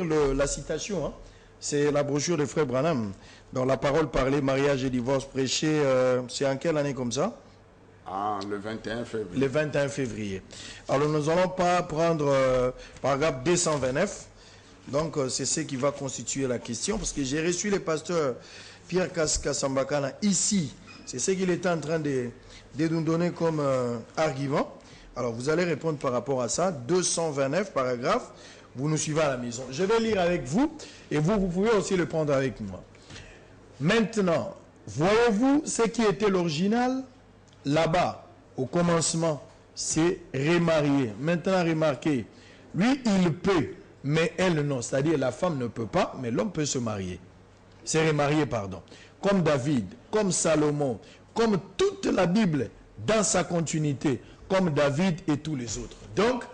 La citation, hein, c'est la brochure de Frère Branham. Dans la parole parlée, mariage et divorce prêché, c'est en quelle année comme ça? Le 21 février. Le 21 février. Alors nous n'allons pas prendre paragraphe 229. Donc c'est ce qui va constituer la question. Parce que j'ai reçu le pasteur Pierre Kassambakana ici. C'est ce qu'il était en train de nous donner comme argument. Alors vous allez répondre par rapport à ça. 229 paragraphe. Vous nous suivez à la maison. Je vais lire avec vous et vous pouvez aussi le prendre avec moi. Maintenant, voyez-vous ce qui était l'original? Là-bas, au commencement, c'est remarié. Maintenant, remarquez, lui, il peut, mais elle non. C'est-à-dire, la femme ne peut pas, mais l'homme peut se marier. C'est remarié, pardon. Comme David, comme Salomon, comme toute la Bible, dans sa continuité, comme David et tous les autres. Donc,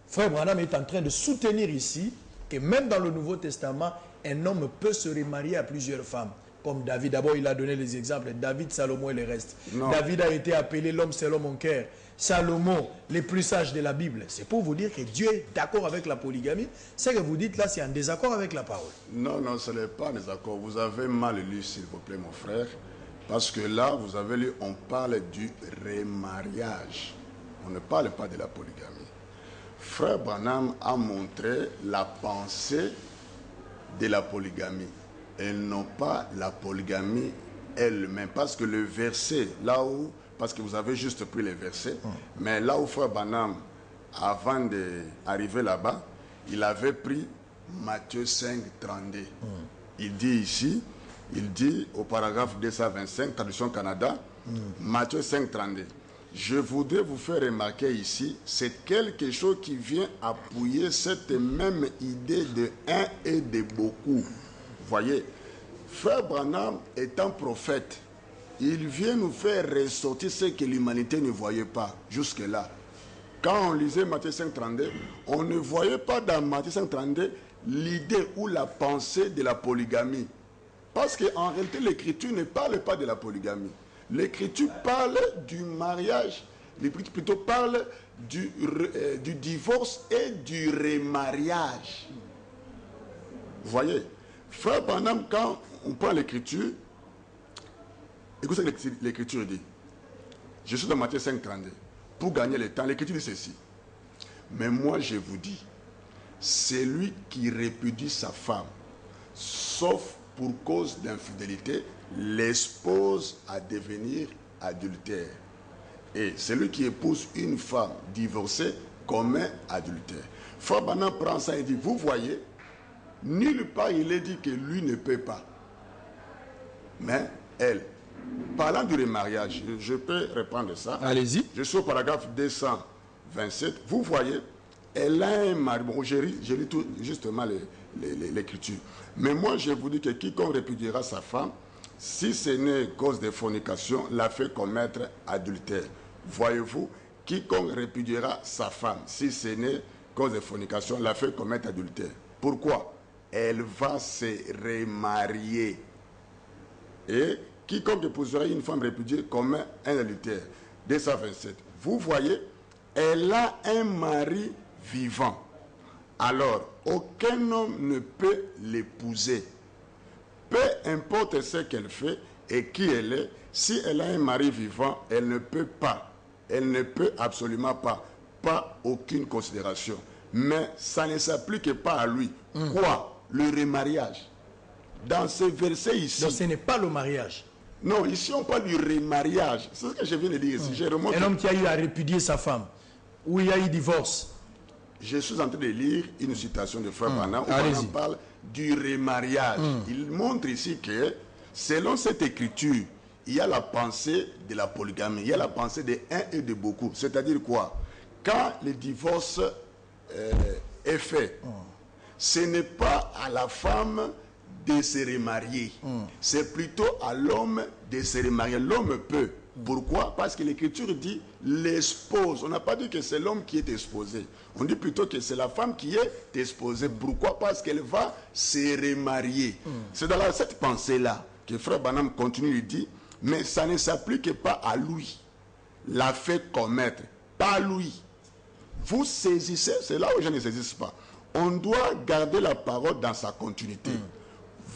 Frère Branham est en train de soutenir ici que même dans le Nouveau Testament, un homme peut se remarier à plusieurs femmes. Comme David, d'abord il a donné les exemples, David, Salomon et le reste. Non. David a été appelé l'homme selon mon cœur. Salomon, les plus sages de la Bible. C'est pour vous dire que Dieu est d'accord avec la polygamie. Ce que vous dites là, c'est en désaccord avec la parole. Non, non, ce n'est pas en désaccord. Vous avez mal lu, s'il vous plaît, mon frère. Parce que là, vous avez lu, on parle du remariage. On ne parle pas de la polygamie. Frère Branham a montré la pensée de la polygamie et non pas la polygamie elle-même. Parce que le verset, là où, parce que vous avez juste pris les versets, mais là où Frère Branham, avant d'arriver là-bas, il avait pris Matthieu 5, 32. Il dit ici, il dit au paragraphe 225, traduction Canada, Matthieu 5, 32. Je voudrais vous faire remarquer ici, c'est quelque chose qui vient appuyer cette même idée de un et de beaucoup. Voyez, Frère Branham étant prophète, il vient nous faire ressortir ce que l'humanité ne voyait pas jusque-là. Quand on lisait Matthieu 5,32, on ne voyait pas dans Matthieu 5,32 l'idée ou la pensée de la polygamie. Parce qu'en réalité, l'Écriture ne parle pas de la polygamie. L'Écriture parle du mariage, l'Écriture plutôt parle du divorce et du remariage. Vous voyez, Frère Branham, quand on prend l'Écriture, écoutez ce que l'Écriture dit. Je suis dans Matthieu 5,32. Pour gagner le temps, l'Écriture dit ceci. Mais moi, je vous dis, celui qui répudie sa femme, sauf pour cause d'infidélité, l'expose à devenir adultère. Et celui qui épouse une femme divorcée commet adultère. Frère Branham prend ça et dit, vous voyez, nulle part il est dit que lui ne peut pas. Mais elle, parlant du remariage, je peux reprendre ça. Allez-y. Je suis au paragraphe 227. Vous voyez, elle a un mari. Bon, j'ai lu tout, justement l'écriture. Mais moi, je vous dis que quiconque répudiera sa femme, si ce n'est cause de fornication, l'a fait commettre adultère. Voyez-vous, quiconque répudiera sa femme, si ce n'est cause de fornication, l'a fait commettre adultère. Pourquoi? Elle va se remarier. Et quiconque épousera une femme répudiée commet un adultère. 227. Vous voyez, elle a un mari vivant. Alors, aucun homme ne peut l'épouser. Peu importe ce qu'elle fait et qui elle est, si elle a un mari vivant, elle ne peut pas. Elle ne peut absolument pas. Pas aucune considération. Mais ça ne s'applique pas à lui. Quoi? Le remariage. Dans ce verset ici. Donc ce n'est pas le mariage. Non, ici on parle du remariage. C'est ce que je viens de dire ici. Un homme qui a eu à répudier sa femme, où il y a eu divorce. Je suis en train de lire une citation de Frère Branham où on parle du remariage. Il montre ici que, selon cette écriture, il y a la pensée de la polygamie, il y a la pensée de un et de beaucoup. C'est-à-dire quoi? Quand le divorce est fait, ce n'est pas à la femme de se remarier. C'est plutôt à l'homme de se remarier. L'homme peut. Pourquoi? Parce que l'Écriture dit l'expose. On n'a pas dit que c'est l'homme qui est exposé. On dit plutôt que c'est la femme qui est exposée. Pourquoi? Parce qu'elle va se remarier. C'est dans cette pensée-là que Frère Branham continue de dire, mais ça ne s'applique pas à lui. L'a fait commettre. Pas à lui. Vous saisissez, c'est là où je ne saisis pas. on doit garder la parole dans sa continuité.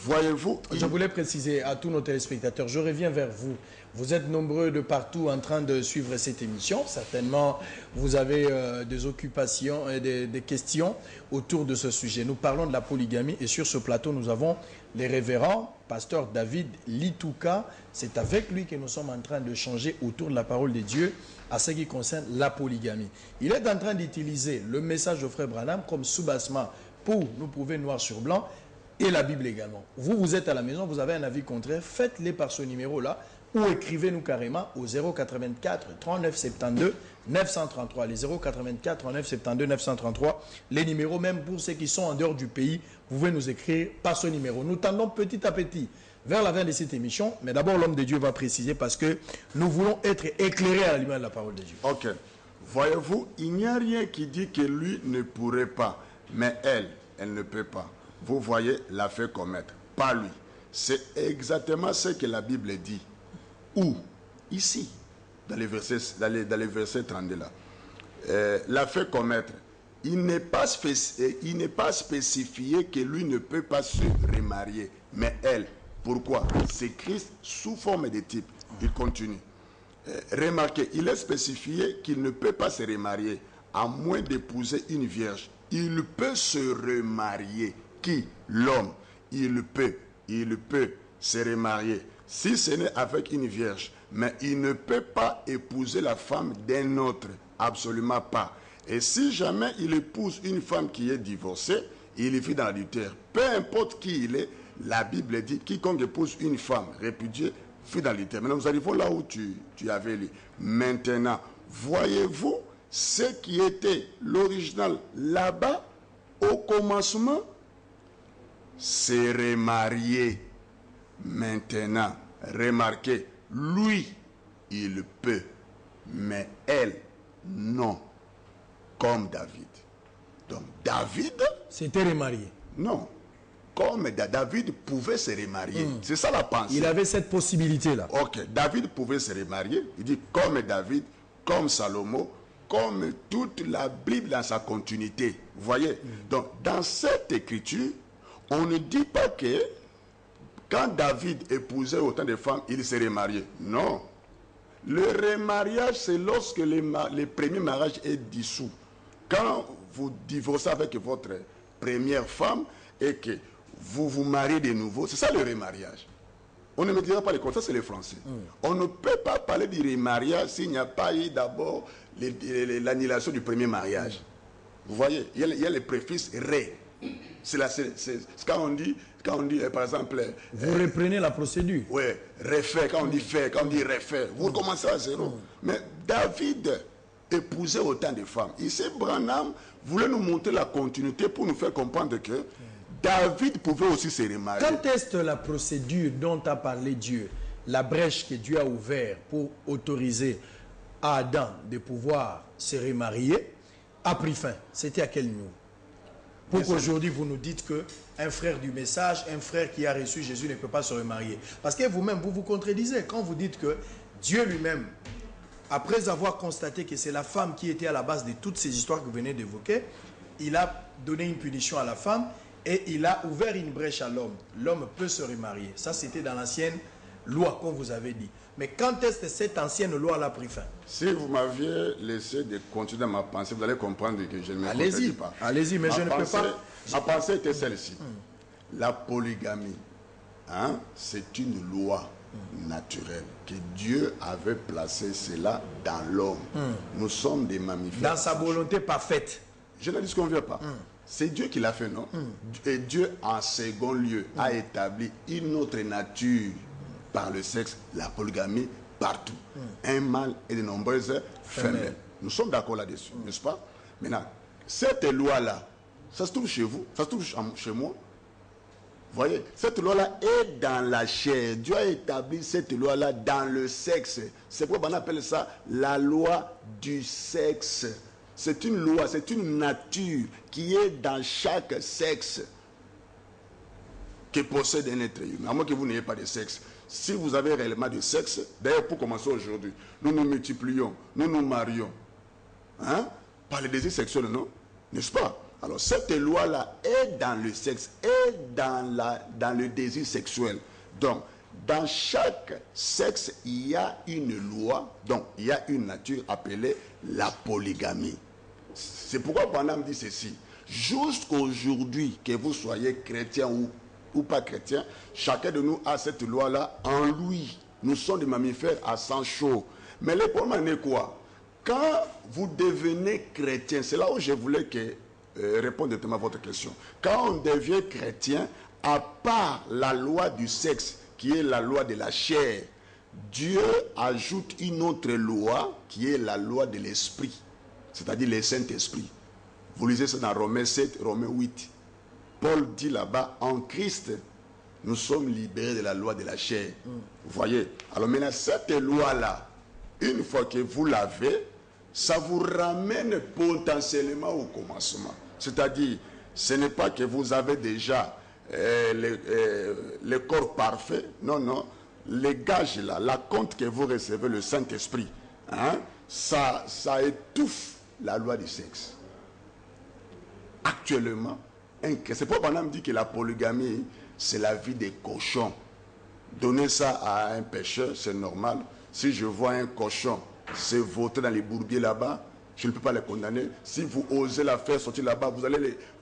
Voyez-vous, je voulais préciser à tous nos téléspectateurs, je reviens vers vous. Vous êtes nombreux de partout en train de suivre cette émission. Certainement, vous avez des occupations et des questions autour de ce sujet. Nous parlons de la polygamie et sur ce plateau, nous avons les révérends, pasteur David Litouka. C'est avec lui que nous sommes en train de changer autour de la parole de Dieu à ce qui concerne la polygamie. Il est en train d'utiliser le message de Frère Branham comme soubassement pour nous prouver noir sur blanc et la Bible également. Vous êtes à la maison, vous avez un avis contraire, faites-les par ce numéro-là ou écrivez-nous carrément au 084 39 72 933. Les 084 39 72 933. Les numéros, même pour ceux qui sont en dehors du pays, vous pouvez nous écrire par ce numéro. Nous tendons petit à petit vers la fin de cette émission, mais d'abord l'homme de Dieu va préciser parce que nous voulons être éclairés à la lumière de la parole de Dieu. Ok. Voyez-vous, il n'y a rien qui dit que lui ne pourrait pas, mais elle ne peut pas. Vous voyez, l'a fait commettre, pas lui. C'est exactement ce que la Bible dit. Où? Ici, dans les versets 32 là. L'a fait commettre. Il n'est pas spécifié que lui ne peut pas se remarier, mais elle. Pourquoi? C'est Christ sous forme de type. Il continue. Remarquez, il est spécifié qu'il ne peut pas se remarier, à moins d'épouser une vierge. Il peut se remarier. Qui? L'homme. Il peut se remarier. Si ce n'est avec une vierge, mais il ne peut pas épouser la femme d'un autre. Absolument pas. Et si jamais il épouse une femme qui est divorcée, il vit dans l'adultère. Peu importe qui il est, la Bible dit, quiconque épouse une femme répudiée, vit dans l'adultère. Maintenant, nous arrivons là où tu avais lu. Maintenant, voyez-vous ce qui était l'original là-bas, au commencement, se remarier. Maintenant, remarquez, lui, il peut, mais elle, non, comme David. Donc, David... C'était remarié. Non, comme David pouvait se remarier. C'est ça la pensée. Il avait cette possibilité-là. Ok, David pouvait se remarier. Il dit comme David, comme Salomon, comme toute la Bible dans sa continuité. Vous voyez? Donc, dans cette écriture, on ne dit pas que quand David épousait autant de femmes, il se remariait. Non. Le remariage, c'est lorsque le premier mariage est dissous. Quand vous divorcez avec votre première femme et que vous vous mariez de nouveau, c'est ça le remariage. On ne me dira pas le contraire, c'est les Français. On ne peut pas parler du remariage s'il n'y a pas eu d'abord l'annulation du premier mariage. Vous voyez, il y a le préfixe « ré ». C'est quand on dit, par exemple... Vous reprenez la procédure. Oui, refait, quand on dit fait, quand on dit refait, vous recommencez à zéro. Mais David épousait autant de femmes. Ici, Branham voulait nous montrer la continuité pour nous faire comprendre que David pouvait aussi se remarier. Quand est-ce la procédure dont a parlé Dieu, la brèche que Dieu a ouverte pour autoriser à Adam de pouvoir se remarier, a pris fin? C'était à quel niveau? Pour qu'aujourd'hui vous nous dites qu'un frère du message, un frère qui a reçu Jésus ne peut pas se remarier. Parce que vous-même, vous vous contredisez quand vous dites que Dieu lui-même, après avoir constaté que c'est la femme qui était à la base de toutes ces histoires que vous venez d'évoquer, il a donné une punition à la femme et il a ouvert une brèche à l'homme. L'homme peut se remarier. Ça, c'était dans l'ancienne loi, comme vous avez dit. Mais quand est-ce que cette ancienne loi a pris fin? Si vous m'aviez laissé de continuer dans ma pensée, vous allez comprendre que je ne me contredis pas. Allez-y, mais je ne peux pas... Ma pensée était celle-ci. La polygamie, c'est une loi naturelle que Dieu avait placé cela dans l'homme. Nous sommes des mammifères. Dans sa volonté parfaite. Je ne disconviens pas. C'est Dieu qui l'a fait, non? Et Dieu, en second lieu, a établi une autre nature par le sexe, la polygamie, partout. Un mâle et de nombreuses femelles. Nous sommes d'accord là-dessus, n'est-ce pas? Maintenant, cette loi-là, ça se trouve chez vous, ça se trouve chez moi. Vous voyez, cette loi-là est dans la chair. Dieu a établi cette loi-là dans le sexe. C'est pourquoi on appelle ça la loi du sexe. C'est une loi, c'est une nature qui est dans chaque sexe que possède un être humain. À moins que vous n'ayez pas de sexe. Si vous avez réellement de sexe, d'ailleurs pour commencer aujourd'hui, nous nous multiplions, nous nous marions. Par les désirs sexuels, non? N'est-ce pas? Alors, cette loi-là est dans le sexe, est dans le désir sexuel. Donc, dans chaque sexe, il y a une loi, donc il y a une nature appelée la polygamie. C'est pourquoi Branham dit ceci. Jusqu'aujourd'hui, que vous soyez chrétien ou pas chrétien, chacun de nous a cette loi-là en lui. Nous sommes des mammifères à sang chaud. Mais le problème est quoi? Quand vous devenez chrétien, c'est là où je voulais répondre directement à votre question. Quand on devient chrétien, à part la loi du sexe, qui est la loi de la chair, Dieu ajoute une autre loi, qui est la loi de l'esprit, c'est-à-dire le Saint-Esprit. Vous lisez ça dans Romains 7, Romains 8. Paul dit là-bas, en Christ, nous sommes libérés de la loi de la chair. Vous voyez? Alors maintenant, cette loi-là, une fois que vous l'avez, ça vous ramène potentiellement au commencement. C'est-à-dire, ce n'est pas que vous avez déjà le corps parfait. Non, non. Les gages là, la compte que vous recevez, le Saint-Esprit, hein, ça étouffe la loi du sexe. Actuellement, c'est pas Branham dit que la polygamie, c'est la vie des cochons. Donner ça à un pêcheur, c'est normal. Si je vois un cochon se vautrer dans les bourbiers là-bas, je ne peux pas les condamner. Si vous osez la faire sortir là-bas,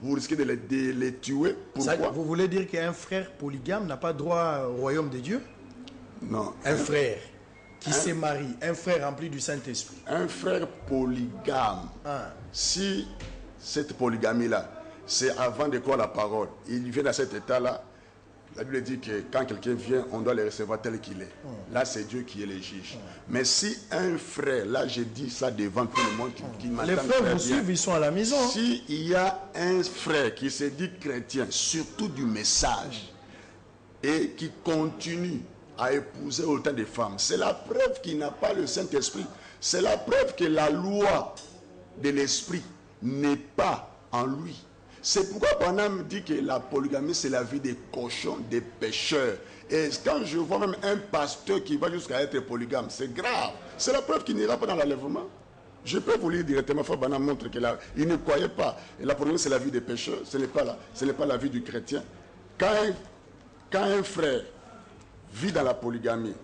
vous risquez de les tuer. Pourquoi? Ça, vous voulez dire qu'un frère polygame n'a pas droit au royaume de Dieu? Non. Un frère qui se marie, un frère rempli du Saint-Esprit. Un frère polygame. Si cette polygamie-là, c'est avant de croire la parole, il vient dans cet état-là, la Bible dit que quand quelqu'un vient, on doit le recevoir tel qu'il est. Là, c'est Dieu qui est le juge. Mais si un frère, là, je dis ça devant tout le monde qui m'entend. Les frères vous suivent, ils sont à la maison. Si il y a un frère qui se dit chrétien, surtout du message, et qui continue à épouser autant de femmes, c'est la preuve qu'il n'a pas le Saint-Esprit. C'est la preuve que la loi de l'Esprit n'est pas en lui. C'est pourquoi Branham dit que la polygamie, c'est la vie des cochons, des pécheurs. Et quand je vois même un pasteur qui va jusqu'à être polygame, c'est grave. C'est la preuve qu'il n'ira pas dans l'enlèvement. Je peux vous lire directement, Frère Branham montre qu'il ne croyait pas. Et la polygamie, c'est la vie des pécheurs, ce n'est pas la vie du chrétien. Quand un frère vit dans la polygamie,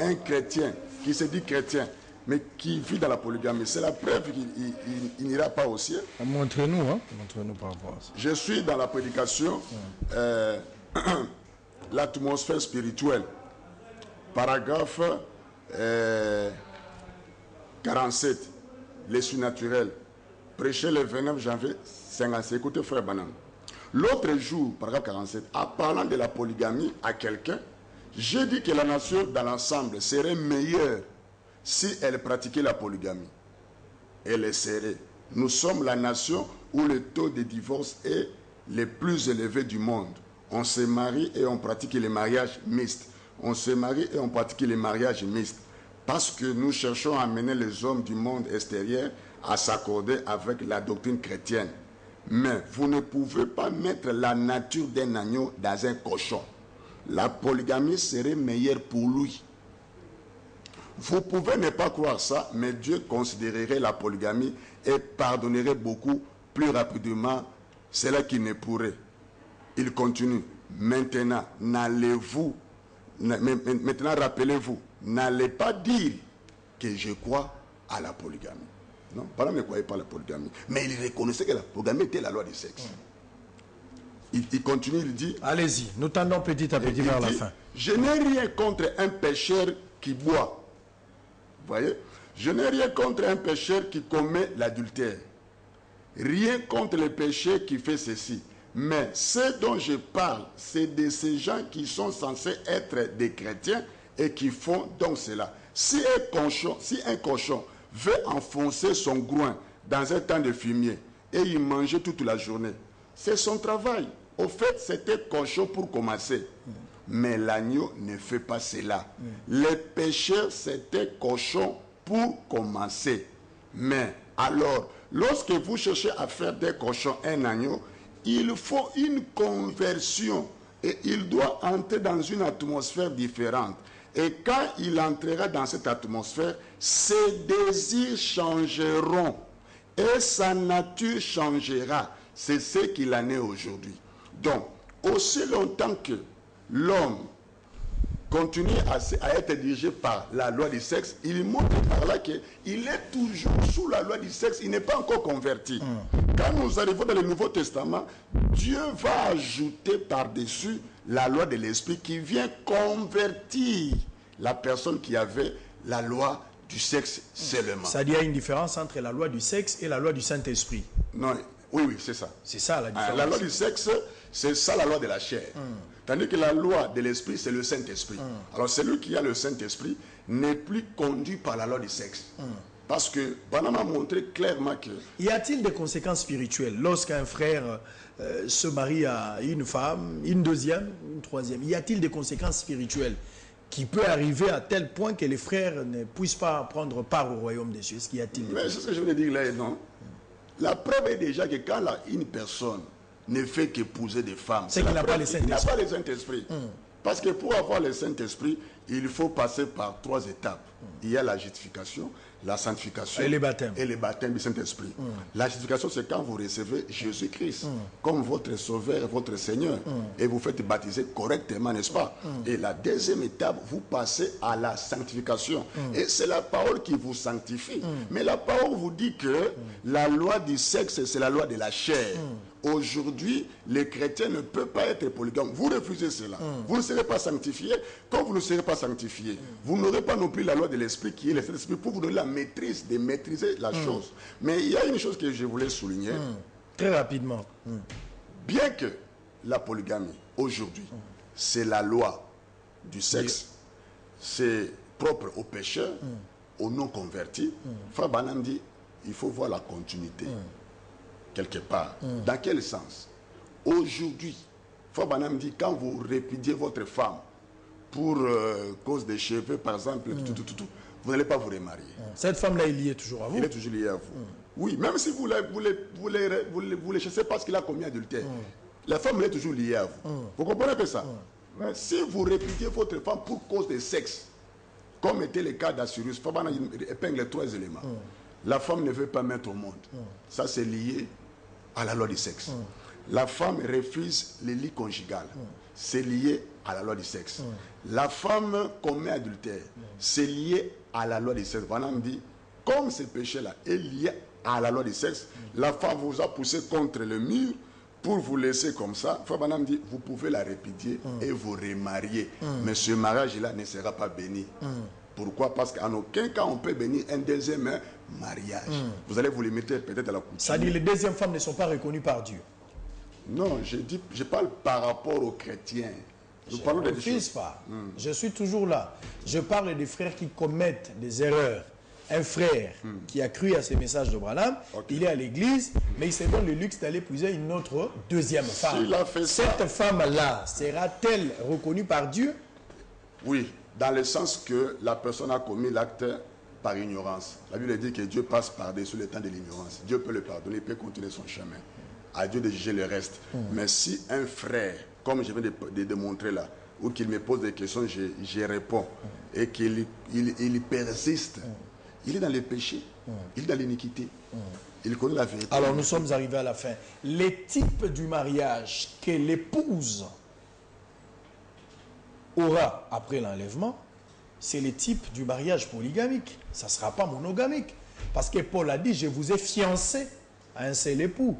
un chrétien qui se dit chrétien, mais qui vit dans la polygamie, c'est la preuve qu'il n'ira pas au ciel. Montrez-nous, hein? Montrez-nous par rapport à ça. Je suis dans la prédication, l'atmosphère spirituelle, paragraphe 47, les surnaturels, prêché le 29 janvier 56. Écoutez, frère Branham. L'autre jour, paragraphe 47, en parlant de la polygamie à quelqu'un, j'ai dit que la nation dans l'ensemble serait meilleure si elle pratiquait la polygamie. Elle le serait. Nous sommes la nation où le taux de divorce est le plus élevé du monde. On se marie et on pratique les mariages mixtes. On se marie et on pratique les mariages mixtes. Parce que nous cherchons à amener les hommes du monde extérieur à s'accorder avec la doctrine chrétienne. Mais vous ne pouvez pas mettre la nature d'un agneau dans un cochon. La polygamie serait meilleure pour lui. Vous pouvez ne pas croire ça, mais Dieu considérerait la polygamie et pardonnerait beaucoup plus rapidement cela qui ne pourrait. Il continue. Maintenant, maintenant rappelez-vous, n'allez pas dire que je crois à la polygamie. Non, Branham ne croyait pas à la polygamie. Mais il reconnaissait que la polygamie était la loi du sexe. Il continue, il dit... Allez-y, nous tendons petit à petit vers la fin. Je n'ai rien contre un pécheur qui boit. Vous voyez? Je n'ai rien contre un pécheur qui commet l'adultère. Rien contre le pécheur qui fait ceci. Mais ce dont je parle, c'est de ces gens qui sont censés être des chrétiens et qui font donc cela. Si un cochon veut enfoncer son groin dans un temps de fumier et y manger toute la journée, c'est son travail. Au fait, c'était cochon pour commencer. Mais l'agneau ne fait pas cela. Les pécheurs, c'était cochon pour commencer. Mais alors, lorsque vous cherchez à faire des cochons un agneau, il faut une conversion. Et il doit entrer dans une atmosphère différente. Et quand il entrera dans cette atmosphère, ses désirs changeront. et sa nature changera. C'est ce qu'il en est aujourd'hui. Donc, aussi longtemps que l'homme continue à être dirigé par la loi du sexe, il montre par là qu'il est toujours sous la loi du sexe, il n'est pas encore converti. Quand nous arrivons dans le Nouveau Testament, Dieu va ajouter par-dessus la loi de l'esprit qui vient convertir la personne qui avait la loi du sexe seulement. C'est-à-dire qu'il y a une différence entre la loi du sexe et la loi du Saint-Esprit. Non, oui, c'est ça. C'est ça la différence. La loi du sexe, c'est ça la loi de la chair. Tandis que la loi de l'esprit, c'est le Saint-Esprit. Alors celui qui a le Saint-Esprit n'est plus conduit par la loi du sexe. Parce que Branham a montré clairement que... Y a-t-il des conséquences spirituelles lorsqu'un frère se marie à une femme, une deuxième, une troisième? Y a-t-il des conséquences spirituelles qui peut arriver à tel point que les frères ne puissent pas prendre part au royaume des cieux? Est-ce qu'il y a-t-il? Mais c'est ce que je voulais dire là, non? La preuve est déjà que quand une personne ne fait qu'épouser des femmes, c'est qu'il n'a pas le Saint-Esprit. Il n'a pas le Saint-Esprit. Parce que pour avoir le Saint-Esprit, il faut passer par 3 étapes. Il y a la justification, la sanctification et les baptêmes. Et les baptêmes du Saint-Esprit. La justification, c'est quand vous recevez Jésus-Christ comme votre Sauveur et votre Seigneur. Et vous faites baptiser correctement, n'est-ce pas? Et la deuxième étape, vous passez à la sanctification. Et c'est la parole qui vous sanctifie. Mais la parole vous dit que la loi du sexe, c'est la loi de la chair. Aujourd'hui, les chrétiens ne peuvent pas être polygames. Vous refusez cela. Vous ne serez pas sanctifiés. Quand vous ne serez pas sanctifiés, vous n'aurez pas non plus la loi de l'esprit qui est le Saint-Esprit pour vous donner la maîtrise de maîtriser la chose. Mais il y a une chose que je voulais souligner. Très rapidement. Bien que la polygamie, aujourd'hui, c'est la loi du sexe, c'est propre aux pécheurs, aux non-convertis, Frère Branham dit, il faut voir la continuité. Quelque part. Dans quel sens? Aujourd'hui, Frère Branham dit, quand vous répudiez votre femme pour cause des cheveux, par exemple, vous n'allez pas vous remarier. Cette femme-là est liée toujours à vous? Il est toujours lié à vous. Oui, même si vous les chassez parce qu'il a commis adultère, la femme est toujours liée à vous. Vous comprenez un peu ça? Mais si vous répudiez votre femme pour cause de sexe, comme était le cas d'Assyrus, Frère Branham épingle les 3 éléments. La femme ne veut pas mettre au monde. Ça, c'est lié à la loi du sexe. La femme refuse le lit conjugal. C'est lié à la loi du sexe. La femme commet adultère. C'est lié à la loi du sexe. Branham dit, comme ce péché-là est lié à la loi du sexe, la femme vous a poussé contre le mur pour vous laisser comme ça. Frère Branham dit, vous pouvez la répudier et vous remarier. Mais ce mariage-là ne sera pas béni. Pourquoi? Parce qu'en aucun cas on peut bénir un deuxième mariage. Vous allez vous limiter peut-être à la coutume. Ça dit les deuxièmes femmes ne sont pas reconnues par Dieu. Non, je parle par rapport aux chrétiens. Nous parlons Je ne refuse pas. Je suis toujours là. Je parle des frères qui commettent des erreurs. Un frère qui a cru à ces messages de Branham, il est à l'église, mais il se donne le luxe d'aller épouser une autre deuxième femme. S'il a fait ça, cette femme-là sera-t-elle reconnue par Dieu? Oui, dans le sens que la personne a commis l'acte par ignorance. La Bible dit que Dieu passe par-dessus le temps de l'ignorance. Dieu peut le pardonner, il peut continuer son chemin. À Dieu de juger le reste. Mais si un frère, comme je viens de démontrer là, ou qu'il me pose des questions, je réponds, et qu'il persiste, il est dans le péché, il est dans l'iniquité. Il connaît la vérité. Alors nous sommes arrivés à la fin. Les types du mariage que l'épouse aura après l'enlèvement, c'est les types du mariage polygamique. Ça ne sera pas monogamique. Parce que Paul a dit, je vous ai fiancé à un seul époux.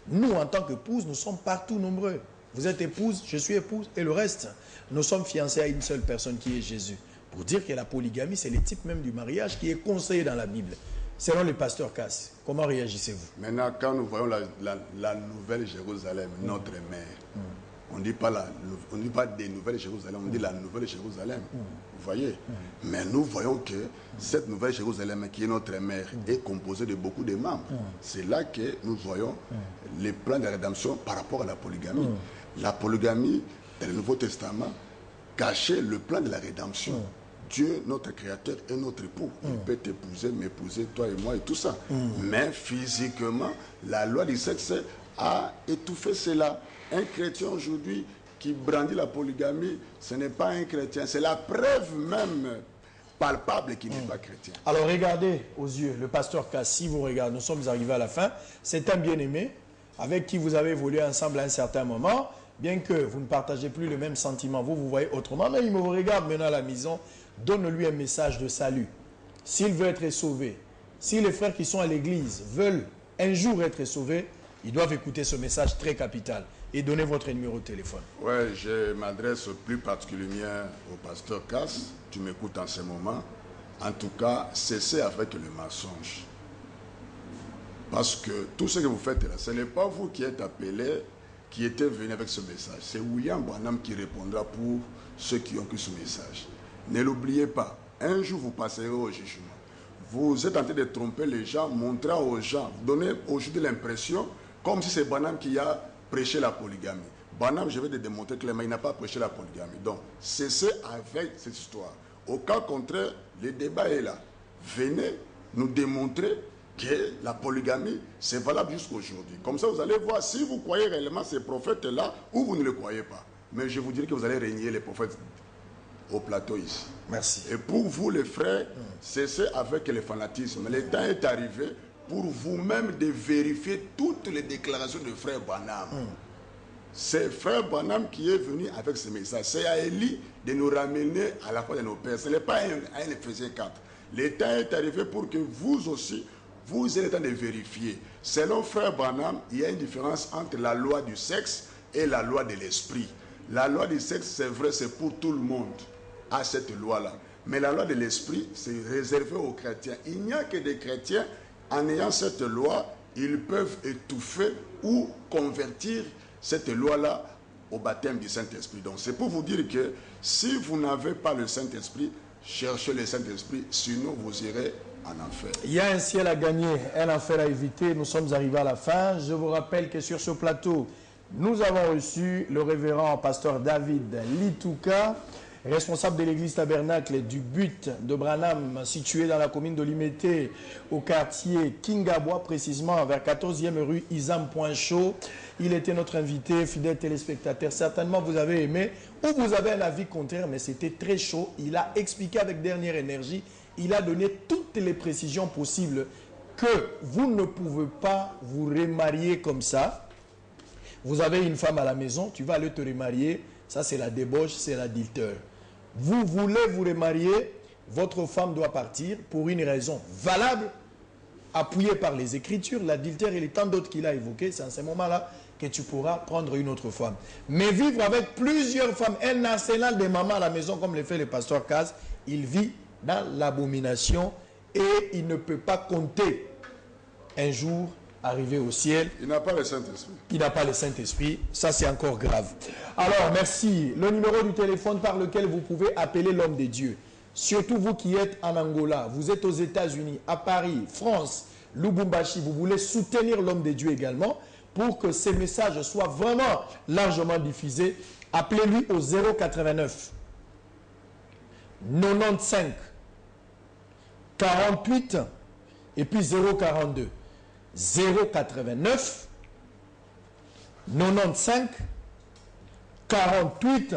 Nous, en tant qu'épouse, nous sommes partout nombreux. Vous êtes épouse, je suis épouse, et le reste, nous sommes fiancés à une seule personne qui est Jésus. Pour dire que la polygamie, c'est le type même du mariage qui est conseillé dans la Bible. Selon le pasteur Cass, comment réagissez-vous? Maintenant, quand nous voyons la nouvelle Jérusalem, notre mère, on ne dit pas des nouvelles Jérusalem, on dit la nouvelle Jérusalem. Vous voyez? Mais nous voyons que cette nouvelle Jérusalem, qui est notre mère, est composée de beaucoup de membres. C'est là que nous voyons les plans de rédemption par rapport à la polygamie. La polygamie, dans le Nouveau Testament, cachait le plan de la rédemption. Dieu, notre créateur, est notre époux. Il peut t'épouser, m'épouser, toi et moi et tout ça. Mais physiquement, la loi du sexe a étouffé cela. Un chrétien aujourd'hui qui brandit la polygamie, ce n'est pas un chrétien. C'est la preuve même palpable qui n'est pas chrétien. Alors regardez aux yeux, le pasteur Kassi vous regarde, nous sommes arrivés à la fin. C'est un bien-aimé avec qui vous avez évolué ensemble à un certain moment, bien que vous ne partagez plus le même sentiment, vous voyez autrement, mais il me regarde maintenant à la maison, donne-lui un message de salut. S'il veut être sauvé, si les frères qui sont à l'église veulent un jour être sauvés, ils doivent écouter ce message très capital et donner votre numéro de téléphone. Oui, je m'adresse plus particulièrement au pasteur Cass. Tu m'écoutes en ce moment. En tout cas, cessez avec le mensonge. Parce que tout ce que vous faites là, ce n'est pas vous qui êtes appelé, qui êtes venu avec ce message. C'est William Branham qui répondra pour ceux qui ont cru ce message. Ne l'oubliez pas, un jour vous passerez au jugement. Vous êtes en train de tromper les gens, montrer aux gens, donner aujourd'hui l'impression comme si c'est Branham qui a prêché la polygamie. Branham, je vais te démontrer clairement, il n'a pas prêché la polygamie. Donc, cessez avec cette histoire. Au cas contraire, le débat est là. Venez nous démontrer que la polygamie, c'est valable jusqu'à aujourd'hui. Comme ça, vous allez voir si vous croyez réellement ces prophètes-là ou vous ne les croyez pas. Mais je vous dirai que vous allez régner les prophètes au plateau ici. Merci. Et pour vous, les frères, cessez avec le fanatisme. Le temps est arrivé pour vous-même de vérifier toutes les déclarations de frère Branham. C'est frère Branham qui est venu avec ce message. C'est à Élie de nous ramener à la foi de nos pères. Ce n'est pas à Éphésiens 4. Le temps est arrivé pour que vous aussi, vous ayez le temps de vérifier. Selon frère Branham, il y a une différence entre la loi du sexe et la loi de l'esprit. La loi du sexe, c'est vrai, c'est pour tout le monde, à cette loi-là. Mais la loi de l'esprit, c'est réservé aux chrétiens. Il n'y a que des chrétiens, en ayant cette loi, ils peuvent étouffer ou convertir cette loi-là au baptême du Saint-Esprit. Donc c'est pour vous dire que si vous n'avez pas le Saint-Esprit, cherchez le Saint-Esprit, sinon vous irez en enfer. Il y a un ciel à gagner, un enfer à éviter. Nous sommes arrivés à la fin. Je vous rappelle que sur ce plateau, nous avons reçu le révérend pasteur David Litouka, responsable de l'église tabernacle du but de Branham, situé dans la commune de Limete, au quartier Kingabois, précisément vers 14e rue Isam-Point-Chaud. Il était notre invité, fidèle téléspectateur. Certainement, vous avez aimé ou vous avez un avis contraire, mais c'était très chaud. Il a expliqué avec dernière énergie, il a donné toutes les précisions possibles que vous ne pouvez pas vous remarier comme ça. Vous avez une femme à la maison, tu vas aller te remarier. Ça, c'est la débauche, c'est l'adultère. Vous voulez vous remarier, votre femme doit partir pour une raison valable, appuyée par les Écritures, l'adultère et les tant d'autres qu'il a évoqués. C'est à ce moment-là que tu pourras prendre une autre femme. Mais vivre avec plusieurs femmes, un arsenal de mamans à la maison, comme le fait le pasteur Kaz, il vit dans l'abomination et il ne peut pas compter un jour arriver au ciel. Il n'a pas le Saint-Esprit. Il n'a pas le Saint-Esprit. Ça, c'est encore grave. Alors, merci. Le numéro du téléphone par lequel vous pouvez appeler l'homme de Dieu. Surtout vous qui êtes en Angola, vous êtes aux États-Unis, à Paris, France, Lubumbashi, vous voulez soutenir l'homme de Dieu également pour que ces messages soient vraiment largement diffusés. Appelez-lui au 089 95 48 et puis 042. 089 95 48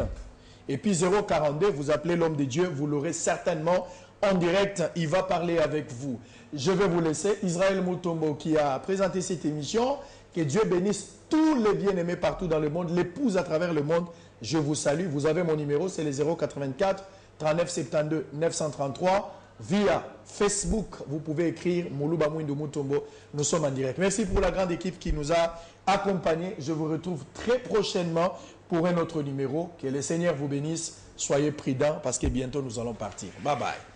et puis 042, vous appelez l'homme de Dieu, vous l'aurez certainement en direct, il va parler avec vous. Je vais vous laisser. Israël Mutombo qui a présenté cette émission, que Dieu bénisse tous les bien-aimés partout dans le monde, l'épouse à travers le monde. Je vous salue, vous avez mon numéro, c'est le 084 39 72 933. Via Facebook, vous pouvez écrire Moulouba Mouindou Mutombo. Nous sommes en direct. Merci pour la grande équipe qui nous a accompagnés. Je vous retrouve très prochainement pour un autre numéro. Que le Seigneur vous bénisse. Soyez prudents parce que bientôt nous allons partir. Bye bye.